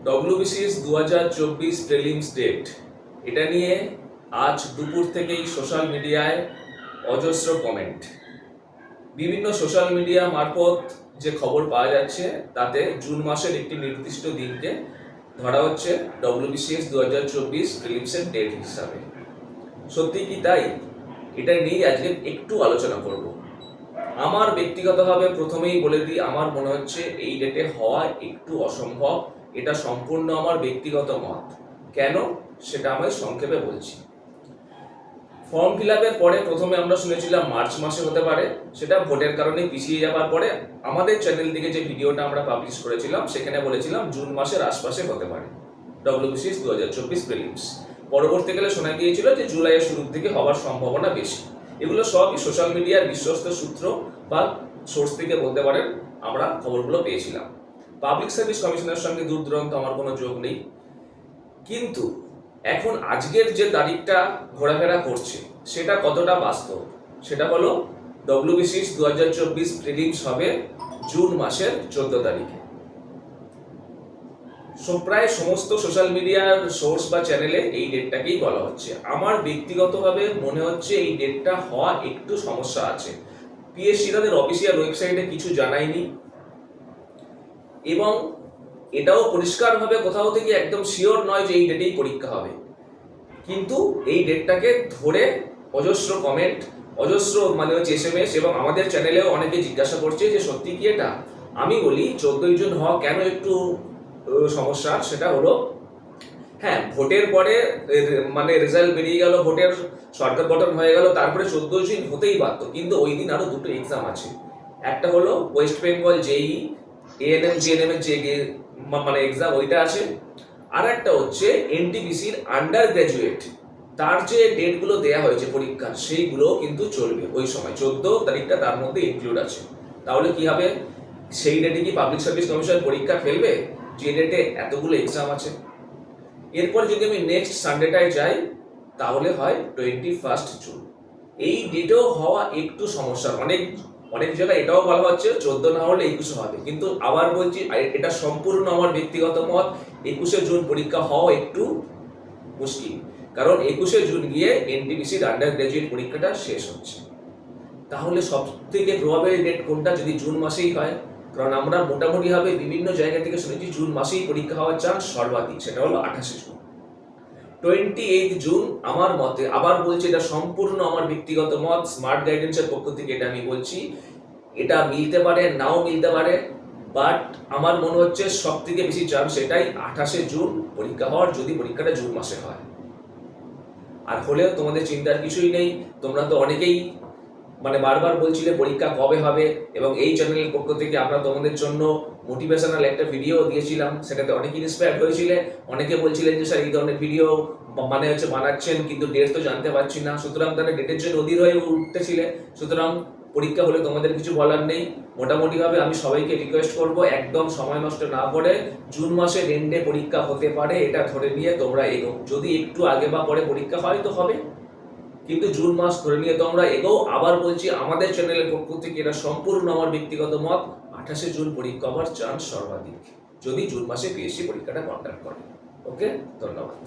WBCS 2024 prelims date, এটা নিয়ে আজ দুপুর থেকেই সোশ্যাল মিডিয়ায় অজস্র কমেন্ট। বিভিন্ন সোশ্যাল মিডিয়া মারফত যে খবর পাওয়া যাচ্ছে তাতে জুন মাসের একটি নির্দিষ্ট দিনকে ধরা হচ্ছে ডব্লিউবিসিএস 2024 প্রিলিমসের ডেট হিসাবে। সত্যি কি তাই? এটা নিয়েই আজকে একটু আলোচনা করব। আমার ব্যক্তিগতভাবে প্রথমেই বলে দিই, আমার মনে হচ্ছে এই ডেটে হওয়া একটু অসম্ভব। এটা সম্পূর্ণ আমার ব্যক্তিগত মত। কেন সেটা আমি সংক্ষেপে বলছি। ফর্ম ফিল আপের পরে প্রথমে আমরা শুনেছিলাম মার্চ মাসে হতে পারে, সেটা ভোটের কারণে পিছিয়ে যাওয়ার পরে আমাদের চ্যানেল থেকে যে ভিডিওটা আমরা পাবলিশ করেছিলাম সেখানে বলেছিলাম জুন মাসের আশপাশে হতে পারে ডব্লিউবিসিএস 2024 প্রিলিমস। পরবর্তীকালে শোনা গিয়েছিল যে জুলাইয়ের শুরুর দিকে হওয়ার সম্ভাবনা বেশি। এগুলো সবই সোশ্যাল মিডিয়ার বিশ্বস্ত সূত্র বা সোর্স থেকে বলতে পারেন আমরা খবরগুলো পেয়েছিলাম। পাবলিক সার্ভিস কমিশনের সঙ্গে দূর দূরান্ত আমার কোনো যোগ নেই, কিন্তু এখন আজকের যে তারিখটা ঘোরাফেরা করছে সেটা কতটা বাস্তব সেটা হলো ডব্লিউবিসিএস 2024 প্রিলিমস হবে জুন মাসের 14 তারিখে। প্রায় সমস্ত সোশ্যাল মিডিয়ার সোর্স বা চ্যানেলে এই ডেটটাকেই বলা হচ্ছে। আমার ব্যক্তিগতভাবে মনে হচ্ছে এই ডেটটা হওয়া একটু সমস্যা আছে। পিএসসি তাদের অফিসিয়াল ওয়েবসাইটে কিছু জানায়নি এবং এটাও পরিষ্কারভাবে কোথাও থেকে একদম শিওর নয় যে এই ডেটেই পরীক্ষা হবে। কিন্তু এই ডেটটাকে ধরে অজস্র কমেন্ট, অজস্র SMS এবং আমাদের চ্যানেলেও অনেকে জিজ্ঞাসা করছে যে সত্যি কি এটা। আমি বলি 14 জুন হওয়া কেন একটু সমস্যা, সেটা হলো হ্যাঁ, ভোটের পরে রেজাল্ট বেরিয়ে গেল, ভোটের সরকার গঠন হয়ে গেল, তারপরে 14 জুন হতেই পারতো, কিন্তু ওই দিন আরো দুটো এক্সাম আছে। একটা হলো ওয়েস্ট বেঙ্গল জেই এএনএম জিএনএম এর যে এক্সাম ওইটা আছে, আর একটা হচ্ছে এনটিপিসির আন্ডার গ্রাজুয়েট তার যে ডেটগুলো দেয়া হয়েছে পরীক্ষার সেইগুলো কিন্তু চলবে ওই সময়। 14 তারিখটা তার মধ্যে ইনক্লুড আছে। তাহলে কি হবে, সেই ডেটে কি পাবলিক সার্ভিস কমিশন পরীক্ষা ফেলবে যে ডেটে এতগুলো এক্সাম আছে? এরপর যদি আমি নেক্সট সানডেটায় যাই তাহলে হয় 21 জুন। এই ডেটেও হওয়া একটু সমস্যা। অনেক জায়গায় এটাও বলা হচ্ছে 14 না হলে 21 হবে, কিন্তু আবার বলছি এটা সম্পূর্ণ আমার ব্যক্তিগত মত। 21 জুন পরীক্ষা হওয়া একটু মুশকিল, কারণ 21 জুন গিয়ে এনটিপিসির আন্ডার গ্রাজুয়েট পরীক্ষাটা শেষ হচ্ছে। তাহলে সব থেকে প্রবাবল ডেট কোনটা যদি জুন মাসেই হয়? কারণ আমরা মোটামুটি ভাবে বিভিন্ন জায়গা থেকে শুনেছি জুন মাসেই পরীক্ষা হওয়ার চান্স সর্বাধিক, সেটা হলো 28 জুন। 28 জুন আমার মতে, আবার বলছি এটা সম্পূর্ণ আমার ব্যক্তিগত মত, স্মার্ট গাইডেন্সের পক্ষ থেকে এটা আমি বলছি, এটা মিলতে পারে নাও মিলতে পারে, বাট আমার মনে হচ্ছে সব থেকে বেশি চান্স এটাই 28 জুন পরীক্ষা হওয়ার, যদি পরীক্ষাটা জুন মাসে হয়। আর হলেও তোমাদের চিন্তার কিছুই নেই, তোমরা তো অনেকেই বারবার বলছিলে পরীক্ষা কবে হবে, এবং এই চ্যানেলের পক্ষ থেকে আমরা তোমাদের জন্য মোটিভেশনাল একটা ভিডিও দিয়েছিলাম, সেটাতে অনেকে ইন্সপায়ার্ড হয়েছিলে। অনেকে বলছিলেন যে স্যার এই ধরনের ভিডিও বানাচ্ছেন কিন্তু ডেট তো জানতে পারছি না, সুতরাং তারা ডেটের জন্য অধীর হয়ে উঠতেছিলে। সুতরাং পরীক্ষা হলে তোমাদের কিছু বলার নেই। মোটামুটি ভাবে আমি সবাইকে রিকোয়েস্ট করব একদম সময় নষ্ট না করে জুন মাসের এন্ডে পরীক্ষা হতে পারে এটা ধরে নিয়ে তোমরা এগো। যদি একটু আগে বা পরে পরীক্ষা হয় তো হবে, কিন্তু জুন মাস ধরে নিয়ে তোমরা এগো। আবার বলছি আমাদের চ্যানেলের পক্ষ থেকে এটা সম্পূর্ণ আমার ব্যক্তিগত মত, 28 জুন পরীক্ষা হওয়ার চান্স সর্বাধিক যদি জুন মাসে পিএসসি পরীক্ষাটা কন্ডাক্ট করে। ওকে, ধন্যবাদ।